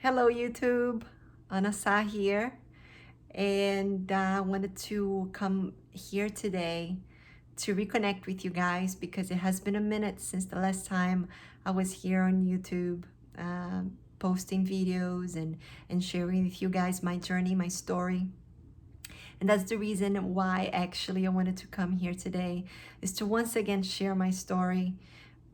Hello YouTube, Anasa here, and I wanted to come here today to reconnect with you guys because it has been a minute since the last time I was here on YouTube, posting videos and sharing with you guys my journey, my story. And that's the reason why actually I wanted to come here today, is to once again share my story,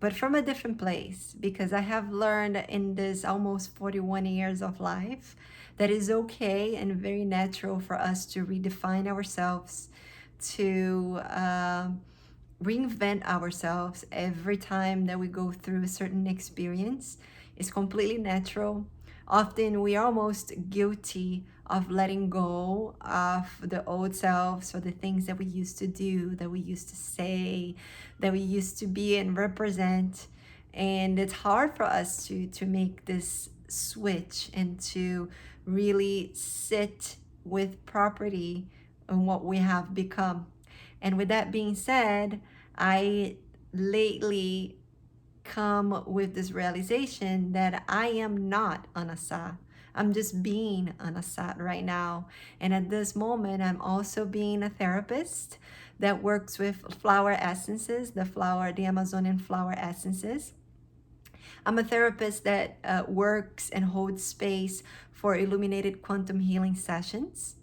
but from a different place, because I have learned in this almost 41 years of life that is okay and very natural for us to redefine ourselves, to reinvent ourselves every time that we go through a certain experience. It's completely natural. Often we are almost guilty of letting go of the old selves or the things that we used to do, that we used to say, that we used to be and represent. And it's hard for us to make this switch and to really sit with property on what we have become. And with that being said, I lately come with this realization that I am not Anasa. I'm just being Anasat right now. And at this moment, I'm also being a therapist that works with flower essences, the Amazonian flower essences. I'm a therapist that works and holds space for illuminated quantum healing sessions.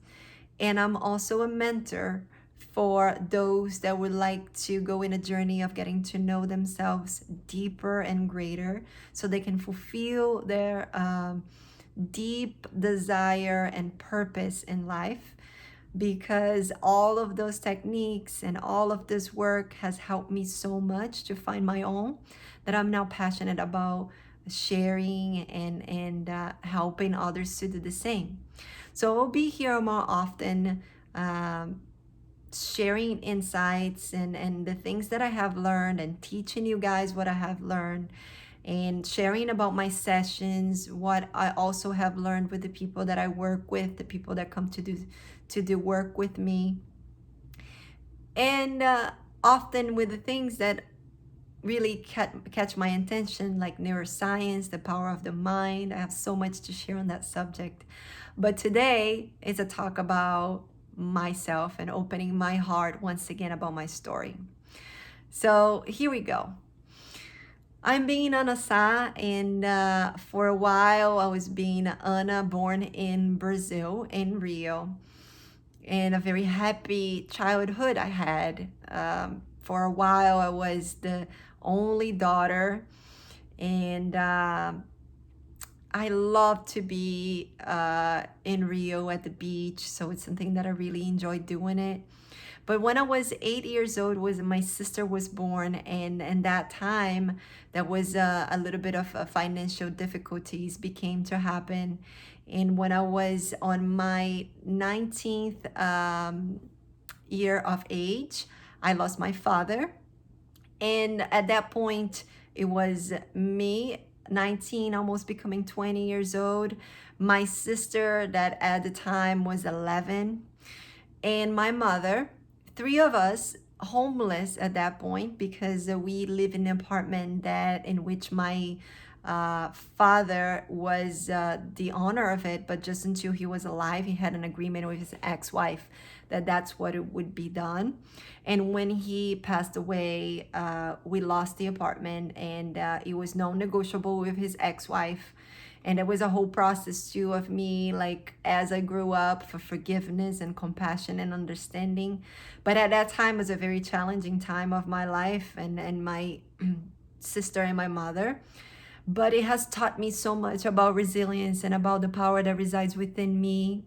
And I'm also a mentor for those that would like to go in a journey of getting to know themselves deeper and greater so they can fulfill their deep desire and purpose in life. Because all of those techniques and all of this work has helped me so much to find my own, that I'm now passionate about sharing and helping others to do the same. So I'll be here more often, um, sharing insights and the things that I have learned and teaching you guys what I have learned and sharing about my sessions, what I also have learned with the people that I work with, the people that come to do work with me, and often with the things that really catch my attention, like neuroscience, the power of the mind. I have so much to share on that subject. But today is a talk about myself and opening my heart once again about my story. So here we go. I'm being Ana Sá, and for a while I was being Ana, born in Brazil, in Rio, and a very happy childhood I had. For a while I was the only daughter, and I love to be in Rio at the beach, so it's something that I really enjoy doing it. But when I was 8 years old, was my sister was born, and that time, that was a little bit of financial difficulties became to happen. And when I was on my 19th year of age, I lost my father. And at that point, it was me, 19, almost becoming 20 years old, my sister, that at the time was 11, and my mother, three of us homeless at that point, because we live in an apartment that in which my father was the owner of it, but just until he was alive, he had an agreement with his ex-wife that that's what it would be done. And when he passed away, we lost the apartment, and it was non-negotiable with his ex-wife. And it was a whole process too of me, like, as I grew up, for forgiveness and compassion and understanding. But at that time was a very challenging time of my life, and my sister and my mother. But it has taught me so much about resilience and about the power that resides within me,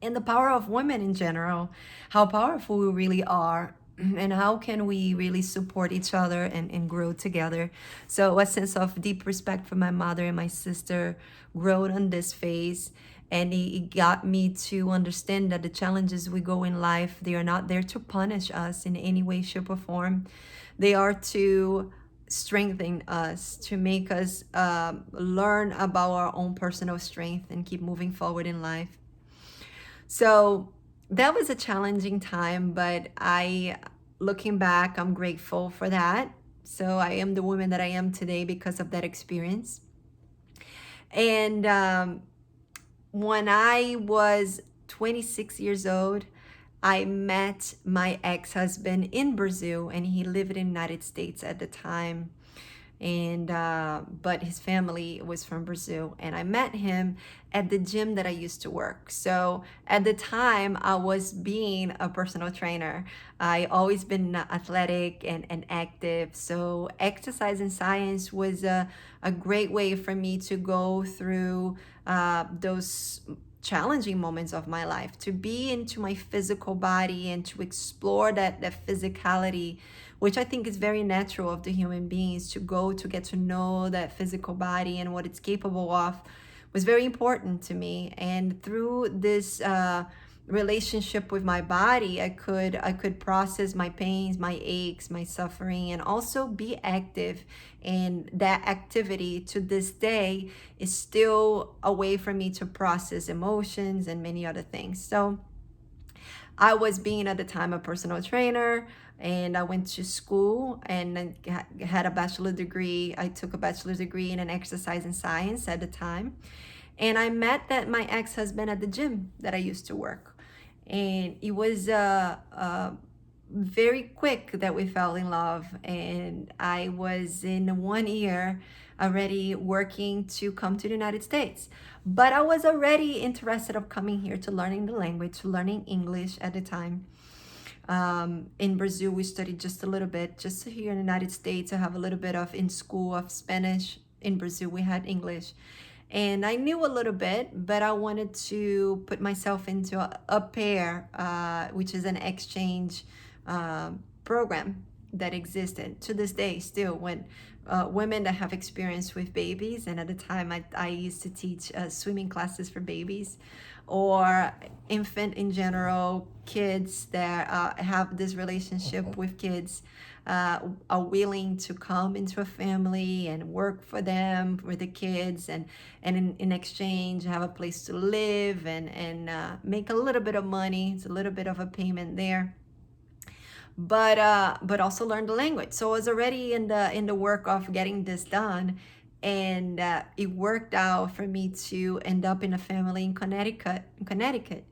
and the power of women in general, how powerful we really are, and how can we really support each other and grow together. So a sense of deep respect for my mother and my sister growed on this phase, and it got me to understand that the challenges we go in life, they are not there to punish us in any way, shape, or form. They are to strengthen us, to make us learn about our own personal strength and keep moving forward in life. So that was a challenging time, but looking back, I'm grateful for that. So I am the woman that I am today because of that experience. And when I was 26 years old, I met my ex-husband in Brazil, and he lived in the United States at the time. And but his family was from Brazil, and I met him at the gym that I used to work. So at the time, I was being a personal trainer. I always been athletic and active. So exercise and science was a great way for me to go through those challenging moments of my life, to be into my physical body and to explore that physicality, which I think is very natural of the human beings, to go to get to know that physical body and what it's capable of, was very important to me. And through this relationship with my body, I could process my pains, my aches, my suffering, and also be active. And that activity to this day is still a way for me to process emotions and many other things. So I was being at the time a personal trainer, and I went to school and had a bachelor degree. I took a bachelor degree in an exercise and science at the time. And I met that my ex-husband at the gym that I used to work. And it was very quick that we fell in love. And I was in 1 year already working to come to the United States. But I was already interested of coming here to learning the language, to learning English at the time. In Brazil, we studied just a little bit. Just here in the United States, I have a little bit of in school of Spanish. In Brazil, we had English. And I knew a little bit, but I wanted to put myself into a pair, which is an exchange program that existed to this day still, when women that have experience with babies. And at the time, I used to teach swimming classes for babies, or infant in general, kids that have this relationship with kids, are willing to come into a family and work for them, for the kids, and in exchange have a place to live and make a little bit of money. It's a little bit of a payment there, but also learn the language. So I was already in the work of getting this done, and it worked out for me to end up in a family in Connecticut,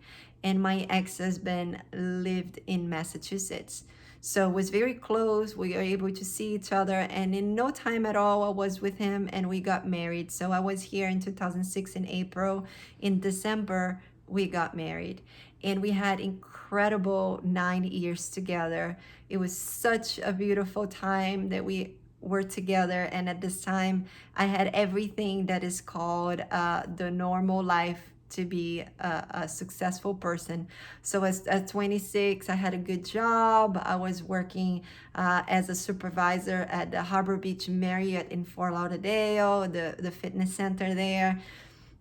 and my ex-husband lived in Massachusetts. So it was very close. We were able to see each other, and in no time at all, I was with him, and we got married. So I was here in 2006 in April. In December, we got married, and we had incredible 9 years together. It was such a beautiful time that we were together. And at this time, I had everything that is called the normal life to be a successful person. So at 26, I had a good job. I was working as a supervisor at the Harbor Beach Marriott in Fort Lauderdale, the fitness center there.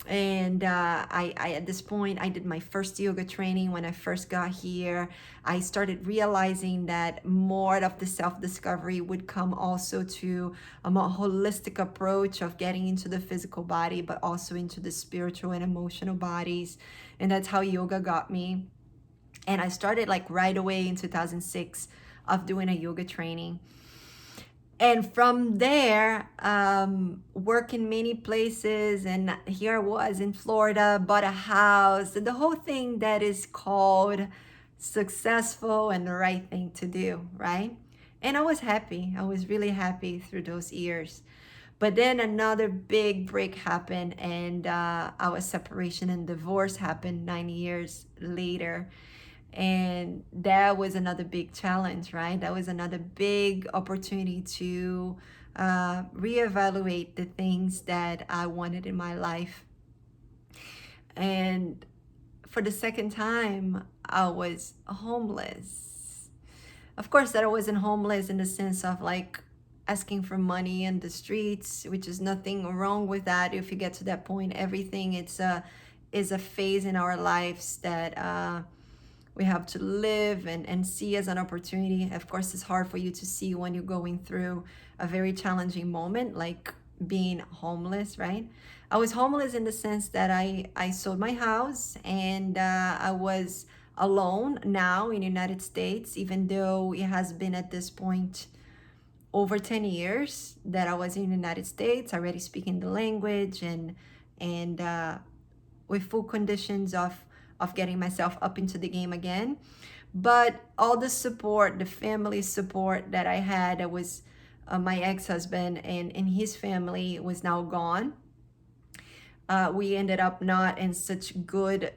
And I at this point, I did my first yoga training when I first got here. I started realizing that more of the self-discovery would come also to a more holistic approach of getting into the physical body, but also into the spiritual and emotional bodies. And that's how yoga got me. And I started like right away in 2006 of doing a yoga training. And from there, work in many places. And here I was in Florida, bought a house, the whole thing that is called successful and the right thing to do, right? And I was happy. I was really happy through those years. But then another big break happened, and our separation and divorce happened 9 years later. And that was another big challenge, right? That was another big opportunity to reevaluate the things that I wanted in my life. And for the second time, I was homeless. Of course, that I wasn't homeless in the sense of like asking for money in the streets, which is nothing wrong with that. If you get to that point, everything is a phase in our lives that we have to live and see as an opportunity. Of course, it's hard for you to see when you're going through a very challenging moment, like being homeless, right? I was homeless in the sense that I sold my house, and I was alone now in the United States, even though it has been at this point over 10 years that I was in the United States, already speaking the language, and with full conditions of getting myself up into the game again. But all the support, the family support that I had, that was my ex-husband and his family, was now gone. We ended up not in such good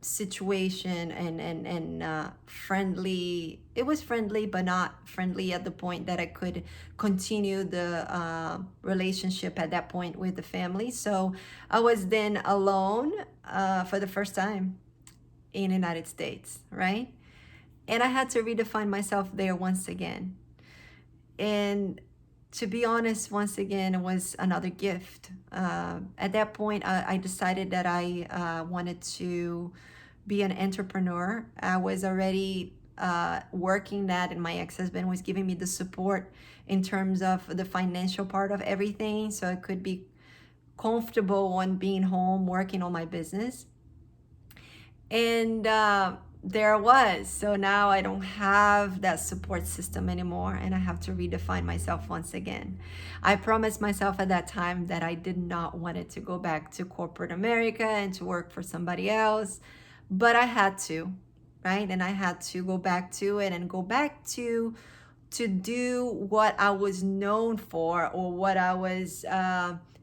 situation, and friendly. It was friendly, but not friendly at the point that I could continue the relationship at that point with the family. So I was then alone for the first time in the United States, right? And I had to redefine myself there once again. And to be honest, once again, it was another gift. At that point, I decided that I wanted to be an entrepreneur. I was already working that, and my ex-husband was giving me the support in terms of the financial part of everything, so I could be comfortable on being home working on my business. And there I was. So now I don't have that support system anymore, and I have to redefine myself once again. I promised myself at that time that I did not want it to go back to corporate America and to work for somebody else, but I had to, right? And I had to go back to it, and go back to do what I was known for, or what I was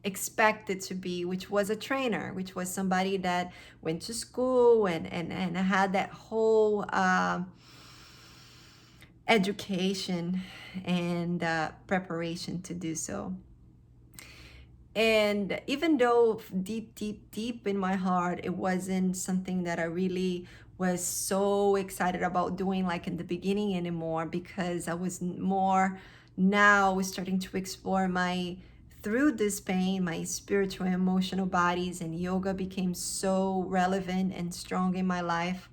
expected to be, which was a trainer, which was somebody that went to school and had that whole education and preparation to do so. And even though deep, deep, deep in my heart, it wasn't something that I really was so excited about doing like in the beginning anymore, because I was more now starting to explore my, through this pain, my spiritual and emotional bodies, and yoga became so relevant and strong in my life.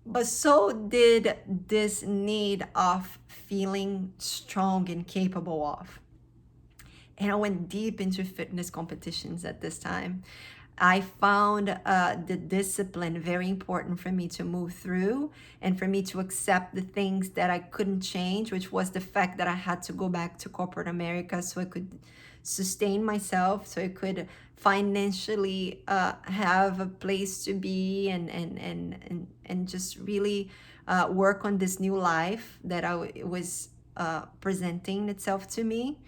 But so did this need of feeling strong and capable of. And I went deep into fitness competitions at this time. I found the discipline very important for me to move through, and for me to accept the things that I couldn't change, which was the fact that I had to go back to corporate America so I could sustain myself, so I could financially have a place to be, and just really work on this new life that was presenting itself to me.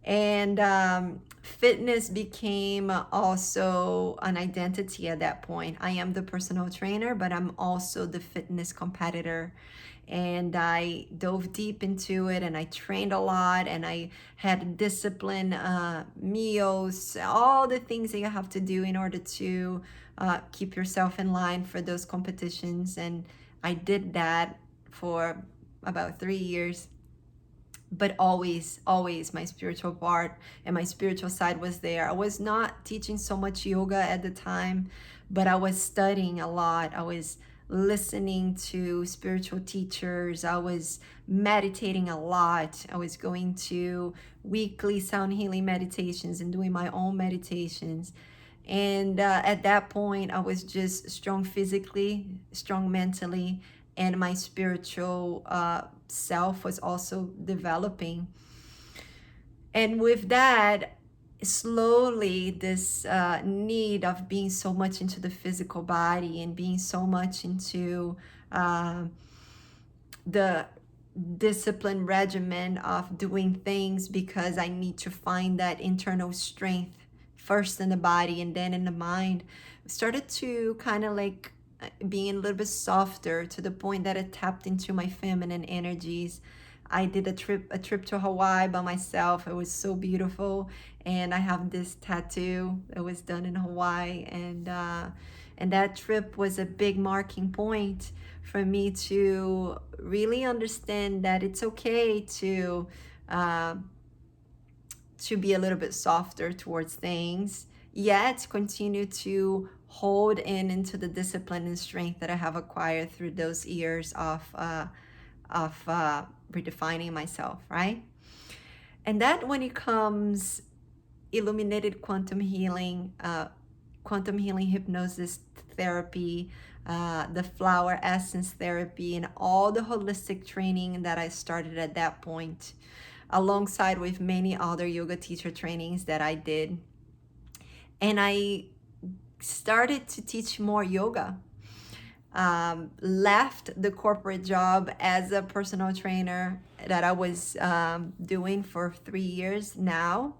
And fitness became also an identity at that point. I am the personal trainer, but I'm also the fitness competitor. And I dove deep into it, and I trained a lot, and I had discipline, meals, all the things that you have to do in order to keep yourself in line for those competitions. And I did that for about 3 years. But always my spiritual part and my spiritual side was there. I was not teaching so much yoga at the time, but I was studying a lot. I was listening to spiritual teachers. I was meditating a lot. I was going to weekly sound healing meditations and doing my own meditations. And at that point, I was just strong physically, strong mentally, and my spiritual self was also developing. And with that, slowly, this need of being so much into the physical body, and being so much into the discipline regimen of doing things because I need to find that internal strength first in the body and then in the mind, started to kind of like being a little bit softer, to the point that it tapped into my feminine energies. I did a trip to Hawaii by myself. It was so beautiful, and I have this tattoo that was done in Hawaii, and that trip was a big marking point for me to really understand that it's okay uh, to be a little bit softer towards things, yet continue to hold in into the discipline and strength that I have acquired through those years of redefining myself, right? And that, when it comes illuminated quantum healing hypnosis therapy, the flower essence therapy, and all the holistic training that I started at that point, alongside with many other yoga teacher trainings that I did. And I started to teach more yoga. Left the corporate job as a personal trainer that I was doing for 3 years now,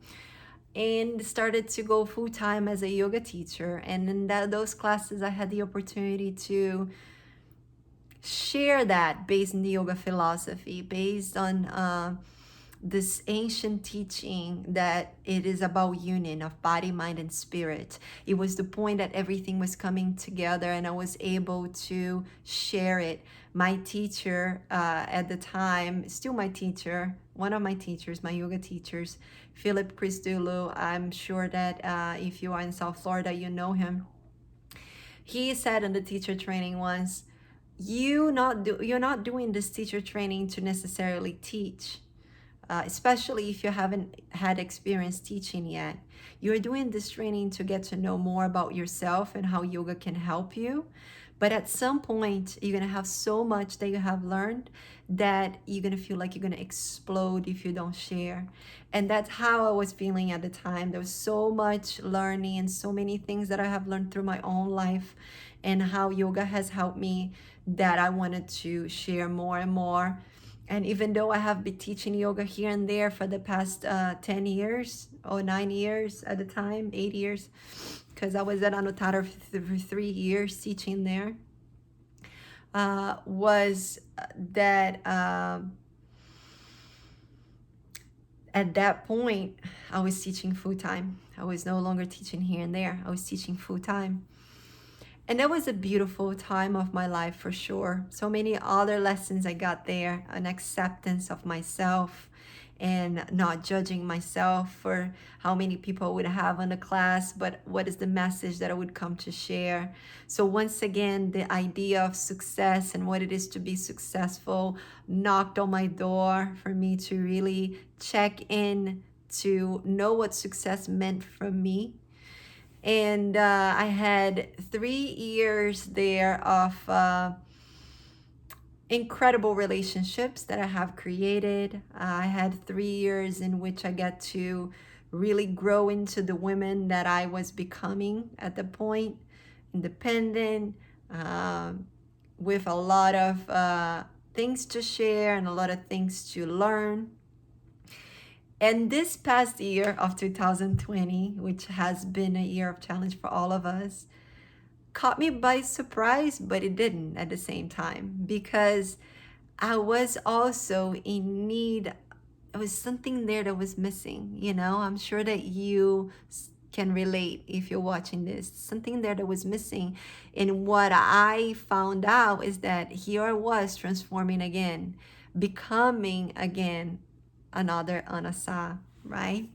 and started to go full time as a yoga teacher. And in those classes, I had the opportunity to share that based in the yoga philosophy, based on this ancient teaching that it is about union of body, mind, and spirit. It was the point that everything was coming together, and I was able to share it. My teacher at the time, still my teacher, one of my teachers, my yoga teachers, Philip Christodoulou. I'm sure that if you are in South Florida, you know him. He said in the teacher training once, you're not doing this teacher training to necessarily teach, especially if you haven't had experience teaching yet. You're doing this training to get to know more about yourself and how yoga can help you. But at some point, you're going to have so much that you have learned that you're going to feel like you're going to explode if you don't share. And that's how I was feeling at the time. There was so much learning and so many things that I have learned through my own life and how yoga has helped me, that I wanted to share more and more. And even though I have been teaching yoga here and there for the past 10 years or 9 years at the time, 8 years, because I was at Anotara for 3 years teaching there, was that at that point, I was teaching full time. I was no longer teaching here and there. I was teaching full time. And that was a beautiful time of my life for sure. So many other lessons I got there, an acceptance of myself and not judging myself for how many people I would have in the class, but what is the message that I would come to share. So once again, the idea of success and what it is to be successful knocked on my door for me to really check in to know what success meant for me. And I had 3 years there of incredible relationships that I have created. I had 3 years in which I got to really grow into the woman that I was becoming at the point, independent, with a lot of things to share and a lot of things to learn. And this past year of 2020, which has been a year of challenge for all of us, caught me by surprise, but it didn't at the same time, because I was also in need. There was something there that was missing. I'm sure that you can relate if you're watching this. Something there that was missing. And what I found out is that here I was transforming again, becoming again another Anasa, right?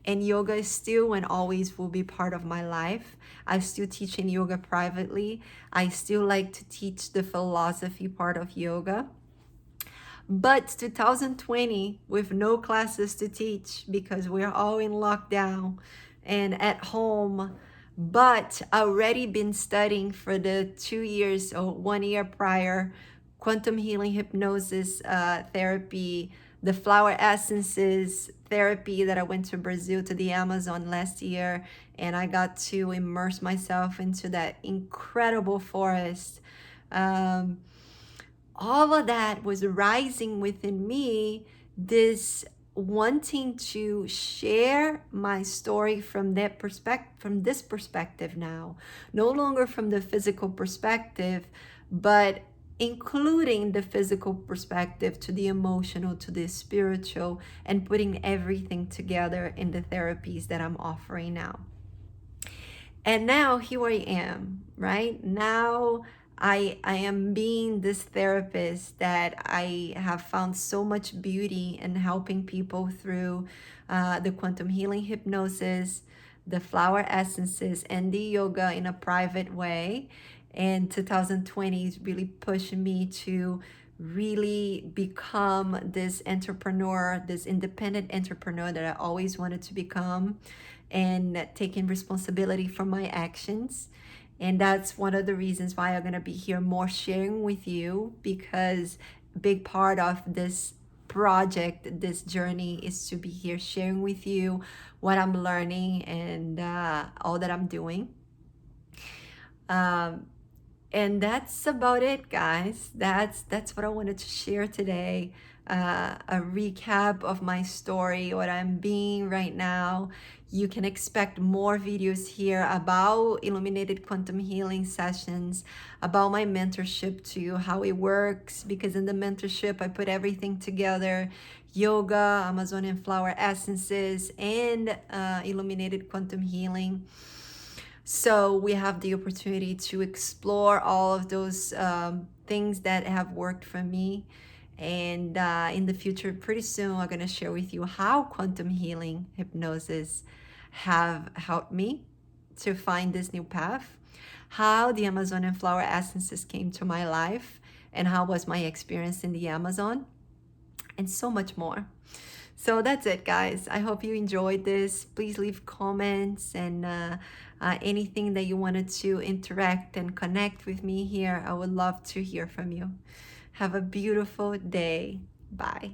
And yoga is still and always will be part of my life. I still teach in yoga privately. I still like to teach the philosophy part of yoga. But 2020, with no classes to teach because we're all in lockdown and at home, but already been studying for the 2 years or 1 year prior quantum healing hypnosis therapy, the flower essences therapy that I went to Brazil, to the Amazon last year, and I got to immerse myself into that incredible forest. All of that was rising within me, this wanting to share my story from that perspective, from this perspective now, no longer from the physical perspective, but including the physical perspective to the emotional, to the spiritual, and putting everything together in the therapies that I'm offering now. And now here I am, right? Now I am being this therapist that I have found so much beauty in helping people through the quantum healing hypnosis, the flower essences, and the yoga in a private way. And 2020 is really pushing me to really become this entrepreneur, this independent entrepreneur that I always wanted to become, and taking responsibility for my actions. And that's one of the reasons why I'm going to be here more sharing with you, because a big part of this project, this journey, is to be here sharing with you what I'm learning and all that I'm doing. Um, and that's about it, guys. That's what I wanted to share today. A recap of my story, what I'm being right now. You can expect more videos here about illuminated quantum healing sessions, about my mentorship too, how it works, because in the mentorship I put everything together: yoga, Amazonian flower essences, and illuminated quantum healing. So we have the opportunity to explore all of those things that have worked for me. And in the future, pretty soon, I'm going to share with you how quantum healing hypnosis have helped me to find this new path, how the Amazonian flower essences came to my life, and how was my experience in the Amazon, and so much more. So that's it, guys. I hope you enjoyed this. Please leave comments and anything that you wanted to interact and connect with me here. I would love to hear from you. Have a beautiful day. Bye.